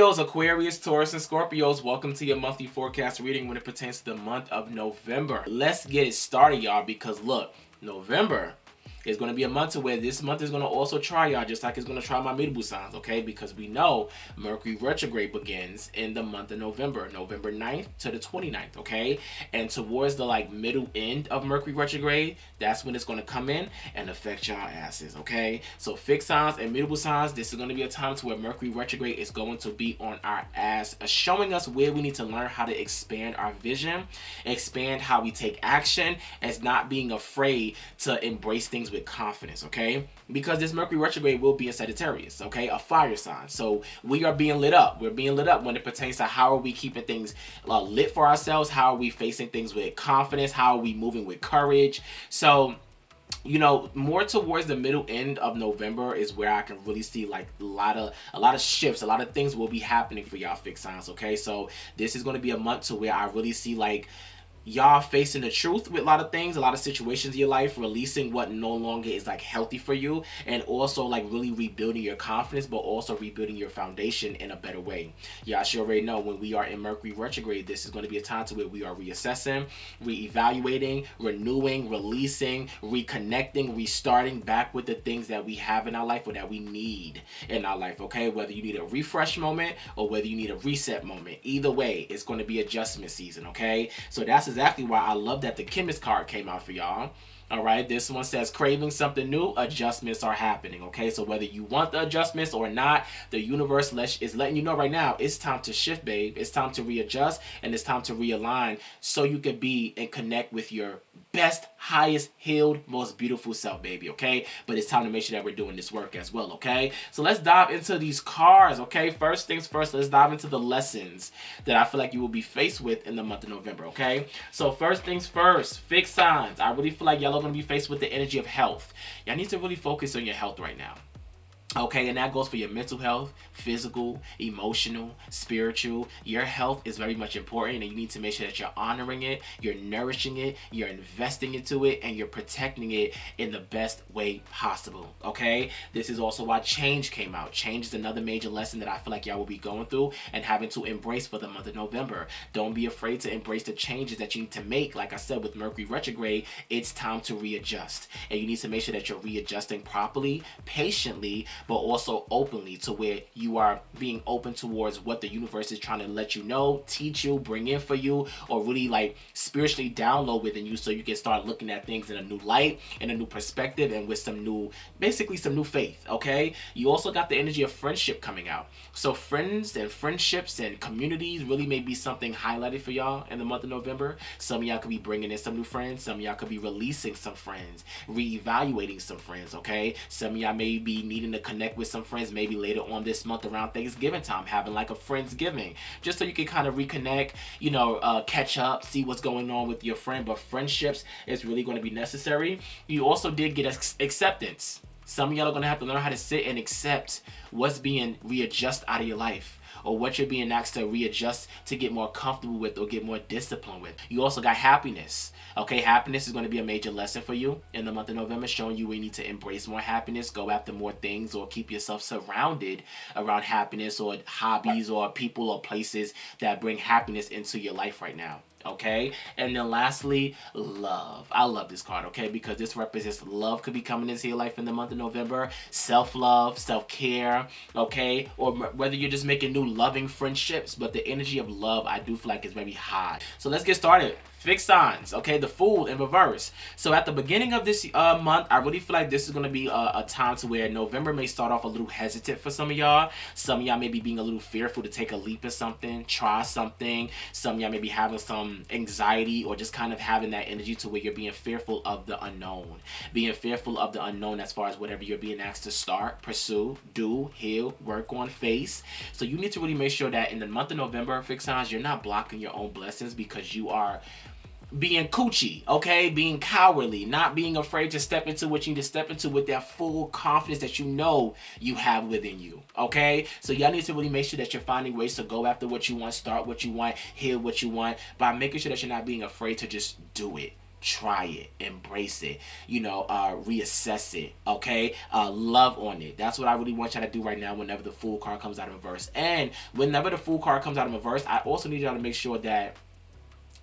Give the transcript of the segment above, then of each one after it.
Leos, Aquarius, Taurus, and Scorpios, welcome to your monthly forecast reading when it pertains to the month of November. Let's get it started, y'all, because look, November is going to be a month to where this month is going to also try y'all, just like it's going to try my mutable signs, okay? Because we know Mercury retrograde begins in the month of November, November 9th to the 29th, okay? And towards the middle end of Mercury retrograde, that's when it's going to come in and affect y'all asses, okay? So fixed signs and mutable signs, this is going to be a time to where Mercury retrograde is going to be on our ass, showing us where we need to learn how to expand our vision, expand how we take action, as not being afraid to embrace things with confidence, okay? Because this Mercury retrograde will be in Sagittarius, okay? A fire sign. So we are being lit up. We're being lit up when it pertains to how are we keeping things lit for ourselves, how are we facing things with confidence, how are we moving with courage. So, you know, more towards the middle end of November is where I can really see a lot of shifts, a lot of things will be happening for y'all fixed signs, okay? So this is going to be a month to where I really see y'all facing the truth with a lot of things, a lot of situations in your life, releasing what no longer is healthy for you, and also really rebuilding your confidence, but also rebuilding your foundation in a better way. Y'all should already know when we are in Mercury retrograde, this is going to be a time to where we are reassessing, reevaluating, renewing, releasing, reconnecting, restarting back with the things that we have in our life or that we need in our life, okay? Whether you need a refresh moment or whether you need a reset moment, either way, it's going to be adjustment season, okay? So that's exactly why I love that the chemist card came out for y'all. All right, this one says craving something new, adjustments are happening, okay? So whether you want the adjustments or not, the universe is letting you know right now, it's time to shift, babe. It's time to readjust, and it's time to realign so you can be and connect with your best, highest, healed, most beautiful self, baby, okay? But it's time to make sure that we're doing this work as well, okay? So let's dive into these cards, okay? First things first, let's dive into the lessons that I feel like you will be faced with in the month of November, okay? So first things first, fixed signs. I really feel like y'all are going to be faced with the energy of health. Y'all need to really focus on your health right now. Okay, and that goes for your mental health, physical, emotional, spiritual. Your health is very much important, and you need to make sure that you're honoring it, you're nourishing it, you're investing into it, and you're protecting it in the best way possible, okay? This is also why change came out. Change is another major lesson that I feel like y'all will be going through and having to embrace for the month of November. Don't be afraid to embrace the changes that you need to make. Like I said, with Mercury retrograde, it's time to readjust, and you need to make sure that you're readjusting properly, patiently, but also openly, to where you are being open towards what the universe is trying to let you know, teach you, bring in for you, or really spiritually download within you, so you can start looking at things in a new light, in a new perspective, and with some new faith, okay? You also got the energy of friendship coming out. So friends and friendships and communities really may be something highlighted for y'all in the month of November. Some of y'all could be bringing in some new friends. Some of y'all could be releasing some friends, reevaluating some friends, okay? Some of y'all may be needing to connect with some friends maybe later on this month around Thanksgiving time, having a Friendsgiving, just so you can kind of reconnect, catch up, see what's going on with your friend. But friendships is really going to be necessary. You also did get acceptance. Some of y'all are going to have to learn how to sit and accept what's being readjusted out of your life, or what you're being asked to readjust to get more comfortable with or get more disciplined with. You also got happiness. Okay, happiness is going to be a major lesson for you in the month of November, showing you we need to embrace more happiness, go after more things, or keep yourself surrounded around happiness or hobbies or people or places that bring happiness into your life right now. Okay, and then lastly, love. I love this card, okay, because this represents love could be coming into your life in the month of November. Self-love, self-care, okay, or whether you're just making new loving friendships, but the energy of love I do feel like is very high. So let's get started. Fixed signs, okay, the Fool in reverse. So at the beginning of this month, I really feel like this is going to be a time to where November may start off a little hesitant for some of y'all. Some of y'all may be being a little fearful to take a leap at something, try something. Some of y'all may be having some anxiety, or just kind of having that energy to where you're being fearful of the unknown. Being fearful of the unknown as far as whatever you're being asked to start, pursue, do, heal, work on, face. So you need to really make sure that in the month of November, fixed signs, you're not blocking your own blessings because you are being coochie, okay? Being cowardly, not being afraid to step into what you need to step into with that full confidence that you know you have within you, okay? So y'all need to really make sure that you're finding ways to go after what you want, start what you want, hear what you want, by making sure that you're not being afraid to just do it. try it, embrace it, reassess it, okay? Love on it. That's what I really want y'all to do right now whenever the Fool card comes out of reverse. And whenever the Fool card comes out of reverse, I also need y'all to make sure that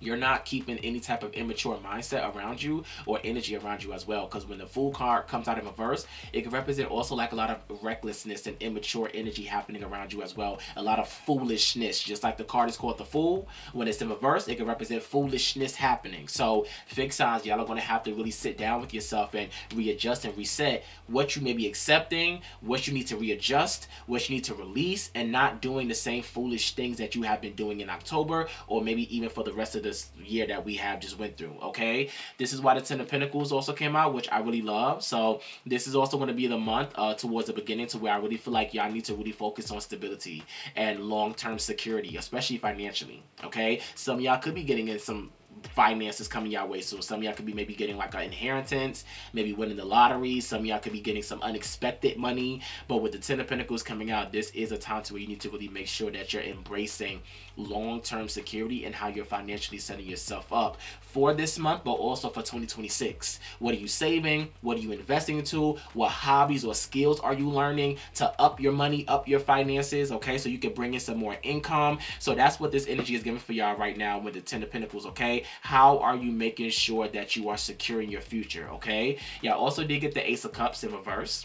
you're not keeping any type of immature mindset around you or energy around you as well. Because when the Fool card comes out in reverse, it can represent also like a lot of recklessness and immature energy happening around you as well. A lot of foolishness. Just like the card is called the Fool, when it's in reverse, it can represent foolishness happening. So fixed signs, y'all are going to have to really sit down with yourself and readjust and reset what you may be accepting, what you need to readjust, what you need to release, and not doing the same foolish things that you have been doing in October, or maybe even for the rest of this year that we have just went through. Okay, this is why the Ten of Pentacles also came out, which I really love. So this is also going to be the month towards the beginning to where I really feel like y'all need to really focus on stability and long-term security, especially financially. Okay, some of y'all could be getting in some finances coming your way. So some of y'all could be maybe getting like an inheritance, maybe winning the lottery. Some of y'all could be getting some unexpected money. But with the Ten of Pentacles coming out, this is a time to where you need to really make sure that you're embracing long-term security and how you're financially setting yourself up for this month, but also for 2026. What are you saving? What are you investing into? What hobbies or skills are you learning to up your money, up your finances? Okay, so you can bring in some more income. So that's what this energy is giving for y'all right now with the Ten of Pentacles. Okay, how are you making sure that you are securing your future? Okay, y'all also did get the Ace of Cups in reverse.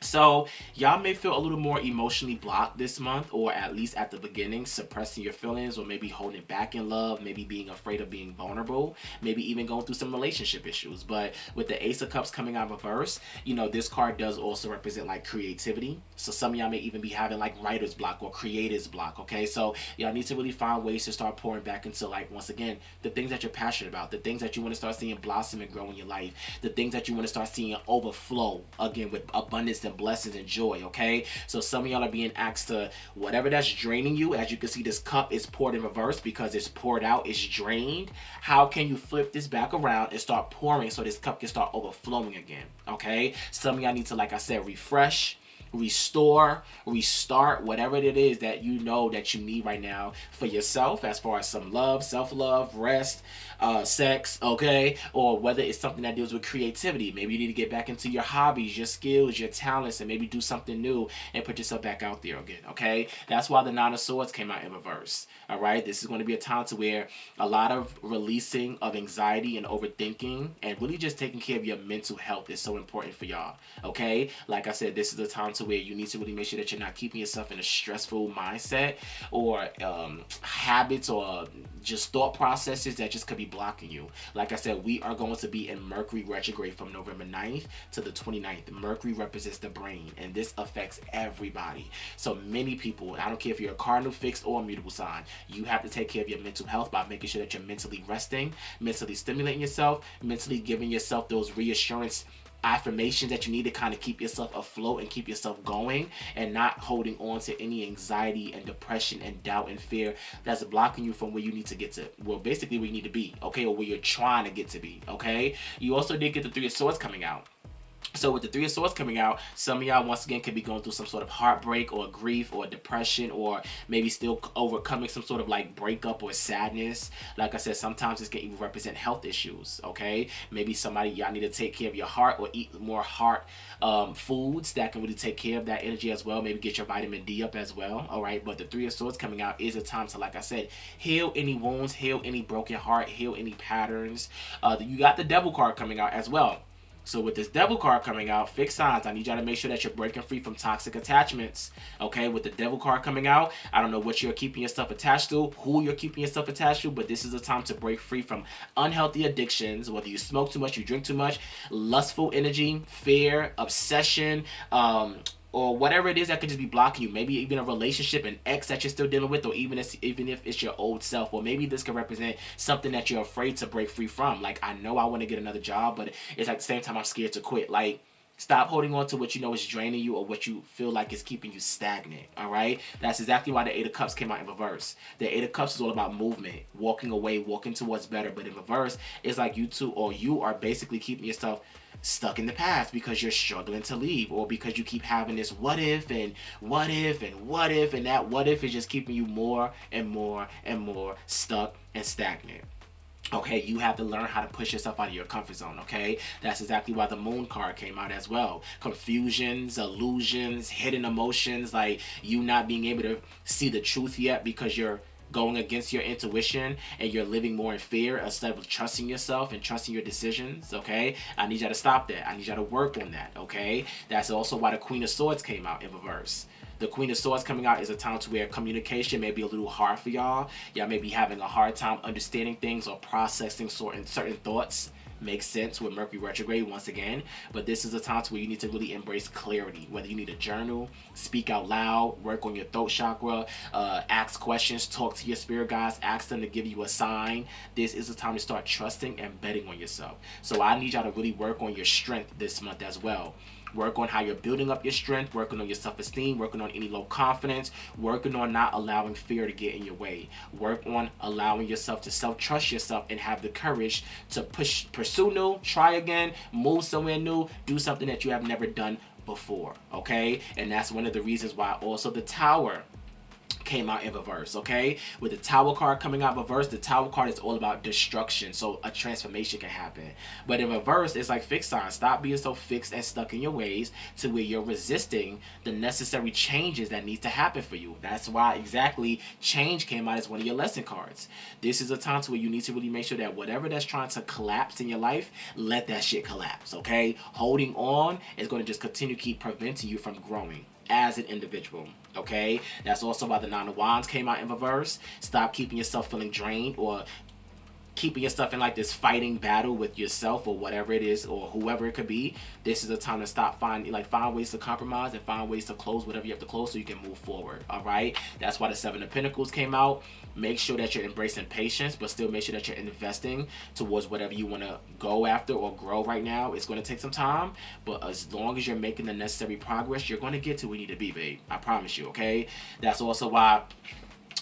So y'all may feel a little more emotionally blocked this month, or at least at the beginning, suppressing your feelings, or maybe holding back in love, maybe being afraid of being vulnerable, maybe even going through some relationship issues. But with the Ace of Cups coming out reverse, this card does also represent like creativity. So some of y'all may even be having like writer's block or creator's block. Okay, so y'all need to really find ways to start pouring back into, like, once again, the things that you're passionate about, the things that you want to start seeing blossom and grow in your life, the things that you want to start seeing overflow again with abundance and blessings and joy. Okay, so some of y'all are being asked to, whatever that's draining you, as you can see, this cup is poured in reverse because it's poured out, it's drained. How can you flip this back around and start pouring so this cup can start overflowing again? Okay, some of y'all need to, like I said, refresh, restore, restart, whatever it is that you know that you need right now for yourself, as far as some love, self-love, rest, sex, okay? Or whether it's something that deals with creativity. Maybe you need to get back into your hobbies, your skills, your talents, and maybe do something new and put yourself back out there again, okay? That's why the Nine of Swords came out in reverse, all right? This is going to be a time to where a lot of releasing of anxiety and overthinking, and really just taking care of your mental health is so important for y'all, okay? Like I said, this is the time to where you need to really make sure that you're not keeping yourself in a stressful mindset or habits or just thought processes that just could be blocking you. Like I said, we are going to be in Mercury retrograde from November 9th to the 29th. Mercury represents the brain, and this affects everybody. So many people, I don't care if you're a cardinal, fixed, or mutable sign, you have to take care of your mental health by making sure that you're mentally resting, mentally stimulating yourself, mentally giving yourself those reassurance affirmations that you need to kind of keep yourself afloat and keep yourself going, and not holding on to any anxiety and depression and doubt and fear that's blocking you from where you need to get to, well, basically where you need to be, okay, or where you're trying to get to be, okay? You also did get the Three of Swords coming out. So with the Three of Swords coming out, some of y'all once again could be going through some sort of heartbreak or grief or depression, or maybe still overcoming some sort of like breakup or sadness. Like I said, sometimes this can even represent health issues, okay? Maybe somebody, y'all need to take care of your heart or eat more heart foods that can really take care of that energy as well. Maybe get your vitamin D up as well, all right? But the Three of Swords coming out is a time to, like I said, heal any wounds, heal any broken heart, heal any patterns. You got the Devil card coming out as well. So with this Devil card coming out, fixed signs, I need y'all to make sure that you're breaking free from toxic attachments, okay? With the Devil card coming out, I don't know what you're keeping yourself attached to, who you're keeping yourself attached to, but this is a time to break free from unhealthy addictions, whether you smoke too much, you drink too much, lustful energy, fear, obsession, or whatever it is that could just be blocking you. Maybe even a relationship, an ex that you're still dealing with, or even if it's your old self. Or maybe this could represent something that you're afraid to break free from. Like, I know I want to get another job, but it's at the same time I'm scared to quit. Like, stop holding on to what you know is draining you or what you feel like is keeping you stagnant, all right? That's exactly why the Eight of Cups came out in reverse. The Eight of Cups is all about movement, walking away, walking towards better. But in reverse, it's like you are basically keeping yourself stuck in the past because you're struggling to leave, or because you keep having this what if and what if and what if, and that what if is just keeping you more and more and more stuck and stagnant. Okay, you have to learn how to push yourself out of your comfort zone, okay? That's exactly why the moon card came out as well. Confusions, illusions, hidden emotions, like you not being able to see the truth yet because you're going against your intuition and you're living more in fear instead of trusting yourself and trusting your decisions, okay? I need y'all to stop that. I need y'all to work on that, okay? That's also why the Queen of Swords came out in reverse. The Queen of Swords coming out is a time to where communication may be a little hard for y'all. Y'all may be having a hard time understanding things or processing certain thoughts. Makes sense with Mercury retrograde once again, but this is a time where you need to really embrace clarity. Whether you need a journal, speak out loud, work on your throat chakra, ask questions, talk to your spirit guides, ask them to give you a sign. This is a time to start trusting and betting on yourself. So I need y'all to really work on your strength this month as well. Work on how you're building up your strength, working on your self-esteem, working on any low confidence, working on not allowing fear to get in your way. Work on allowing yourself to self-trust yourself and have the courage to pursue new, try again, move somewhere new, do something that you have never done before, okay? And that's one of the reasons why also the Tower came out in reverse, okay? With the Tower card coming out in reverse, the Tower card is all about destruction, so a transformation can happen. But in reverse, it's like fixed sign. Stop being so fixed and stuck in your ways to where you're resisting the necessary changes that need to happen for you. That's why exactly change came out as one of your lesson cards. This is a time to where you need to really make sure that whatever that's trying to collapse in your life, let that shit collapse, okay? Holding on is going to just continue to keep preventing you from growing as an individual, okay? That's also why the Nine of Wands came out in reverse. Stop keeping yourself feeling drained or keeping yourself in like this fighting battle with yourself or whatever it is or whoever it could be. This is a time to stop find ways to compromise and find ways to close whatever you have to close so you can move forward, all right? That's why the Seven of Pentacles came out. Make sure that you're embracing patience, but still make sure that you're investing towards whatever you want to go after or grow right now. It's going to take some time, but as long as you're making the necessary progress, you're going to get to where you need to be, babe. I promise you, okay? That's also why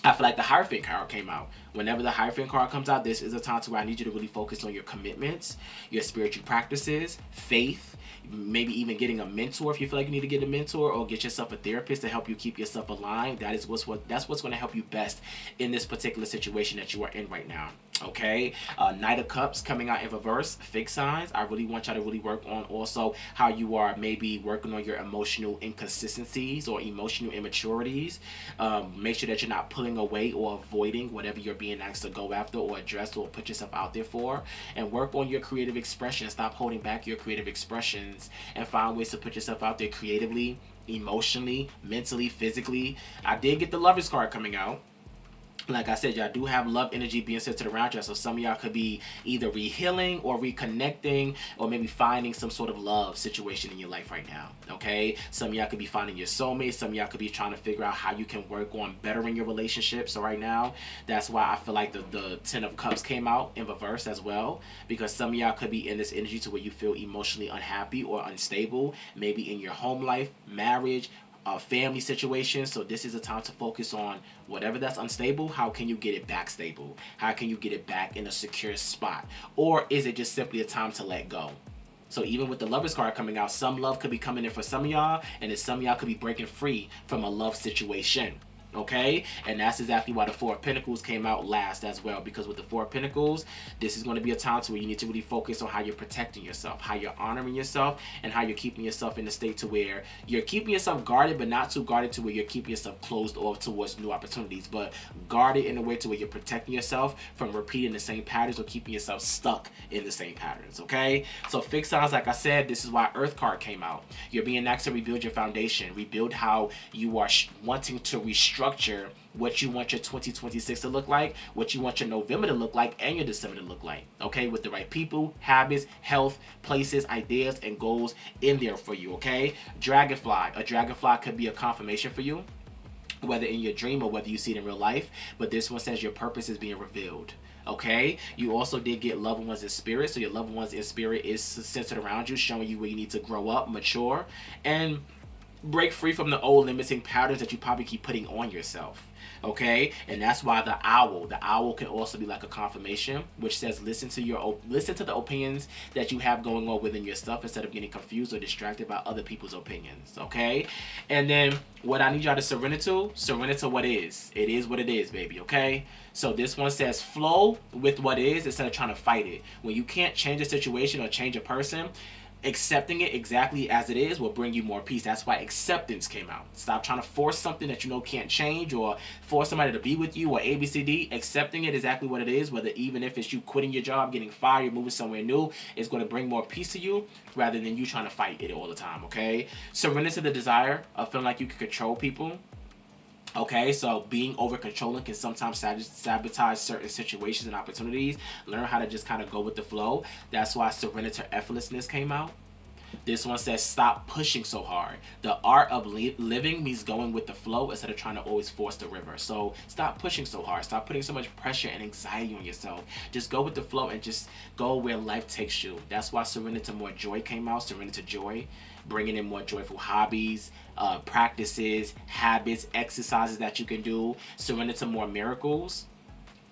I feel like the Hierophant card came out. Whenever the Hierophant card comes out, this is a time to where I need you to really focus on your commitments, your spiritual practices, faith, maybe even getting a mentor if you feel like you need to get a mentor, or get yourself a therapist to help you keep yourself aligned. That's what's going to help you best in this particular situation that you are in right now. Okay, Knight of Cups coming out in reverse, fixed signs. I really want y'all to really work on also how you are maybe working on your emotional inconsistencies or emotional immaturities. Make sure that you're not pulling away or avoiding whatever you're being asked to go after or address or put yourself out there for, and work on your creative expression. Stop holding back your creative expressions and find ways to put yourself out there creatively, emotionally, mentally, physically. I did get the Lovers card coming out. Like I said, y'all do have love energy being centered around y'all, so some of y'all could be either re-healing or reconnecting or maybe finding some sort of love situation in your life right now, okay? Some of y'all could be finding your soulmate. Some of y'all could be trying to figure out how you can work on bettering your relationship. So right now, that's why I feel like the Ten of Cups came out in reverse as well, because some of y'all could be in this energy to where you feel emotionally unhappy or unstable, maybe in your home life, marriage, family situation. So this is a time to focus on whatever that's unstable. How can you get it back stable? How can you get it back in a secure spot? Or is it just simply a time to let go? So even with the Lovers card coming out, some love could be coming in for some of y'all, and then some of y'all could be breaking free from a love situation. Okay, and that's exactly why the Four of Pentacles came out last as well, because with the Four of Pentacles, this is going to be a time to where you need to really focus on how you're protecting yourself, how you're honoring yourself, and how you're keeping yourself in a state to where you're keeping yourself guarded, but not too guarded to where you're keeping yourself closed off towards new opportunities, but guarded in a way to where you're protecting yourself from repeating the same patterns or keeping yourself stuck in the same patterns. Okay, so fixed signs, like I said, this is why Earth card came out. You're being asked to rebuild your foundation, rebuild how you are wanting to restructure what you want your 2026 to look like, what you want your November to look like, and your December to look like, okay? With the right people, habits, health, places, ideas, and goals in there for you, okay? Dragonfly. A dragonfly could be a confirmation for you, whether in your dream or whether you see it in real life, but this one says your purpose is being revealed. Okay, you also did get loved ones in spirit, so your loved ones in spirit is centered around you, showing you where you need to grow up, mature, and break free from the old limiting patterns that you probably keep putting on yourself. Okay, and that's why the owl can also be like a confirmation, which says listen to the opinions that you have going on within yourself instead of getting confused or distracted by other people's opinions. Okay, and then what I need y'all to surrender to what is. It is what it is, baby. Okay, so this one says flow with what is instead of trying to fight it. When you can't change a situation or change a person, accepting it exactly as it is will bring you more peace. That's why acceptance came out. Stop trying to force something that you know can't change, or force somebody to be with you, or ABCD. Accepting it exactly what it is, whether even if it's you quitting your job, getting fired, moving somewhere new, is going to bring more peace to you rather than you trying to fight it all the time, okay? Surrender to the desire of feeling like you can control people. Okay, so being over controlling can sometimes sabotage certain situations and opportunities. Learn how to just kind of go with the flow. That's why surrender to effortlessness came out. This one says stop pushing so hard. The art of living means going with the flow instead of trying to always force the river. So stop pushing so hard. Stop putting so much pressure and anxiety on yourself. Just go with the flow and just go where life takes you. That's why surrender to more joy came out. Surrender to joy. Bringing in more joyful hobbies, practices, habits, exercises that you can do. Surrender to more miracles.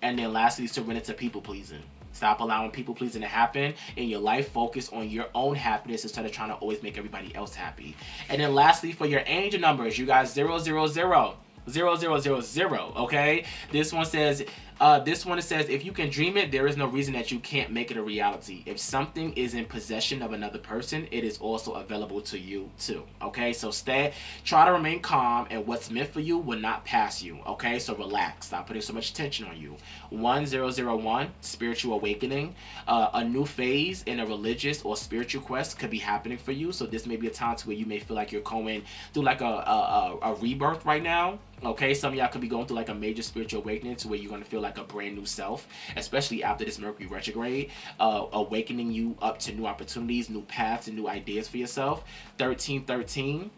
And then lastly, surrender to people pleasing. Stop allowing people pleasing to happen in your life. Focus on your own happiness instead of trying to always make everybody else happy. And then lastly, for your angel numbers, you guys 000. 0000, okay? This one says if you can dream it, there is no reason that you can't make it a reality. If something is in possession of another person, it is also available to you too. Okay, so try to remain calm, and what's meant for you will not pass you. Okay, so relax. Stop putting so much tension on you. 1001, spiritual awakening. A new phase in a religious or spiritual quest could be happening for you. So this may be a time to where you may feel like you're going through like a rebirth right now. Okay, some of y'all could be going through like a major spiritual awakening to where you're going to feel like a brand new self, especially after this Mercury retrograde, awakening you up to new opportunities, new paths, and new ideas for yourself. 1313.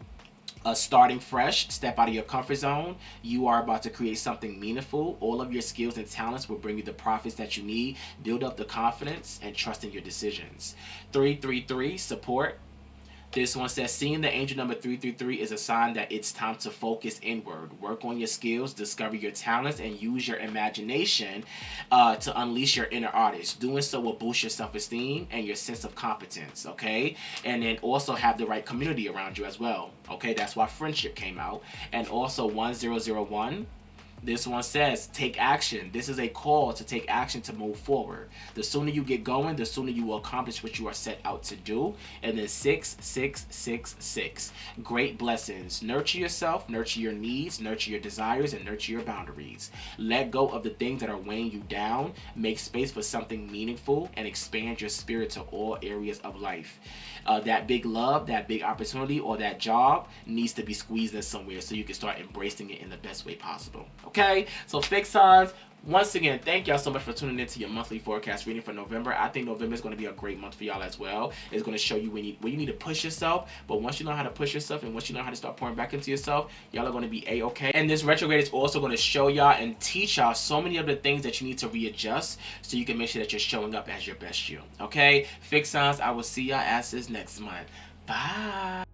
Starting fresh, step out of your comfort zone. You are about to create something meaningful. All of your skills and talents will bring you the profits that you need. Build up the confidence and trust in your decisions. 333, support. This one says, seeing the angel number 333 is a sign that it's time to focus inward. Work on your skills, discover your talents, and use your imagination to unleash your inner artist. Doing so will boost your self-esteem and your sense of competence, okay? And then also have the right community around you as well, okay? That's why friendship came out. And also 1001. This one says, take action. This is a call to take action to move forward. The sooner you get going, the sooner you will accomplish what you are set out to do. And then 6666. Great blessings. Nurture yourself, nurture your needs, nurture your desires, and nurture your boundaries. Let go of the things that are weighing you down. Make space for something meaningful and expand your spirit to all areas of life. That big love, that big opportunity, or that job needs to be squeezed in somewhere so you can start embracing it in the best way possible. Okay, so fixed signs. Once again, thank y'all so much for tuning into your monthly forecast reading for November. I think November is going to be a great month for y'all as well. It's going to show you where you need to push yourself. But once you know how to push yourself and once you know how to start pouring back into yourself, y'all are going to be A-okay. And this retrograde is also going to show y'all and teach y'all so many of the things that you need to readjust so you can make sure that you're showing up as your best you. Okay? Fixed signs, I will see y'all as this next month. Bye.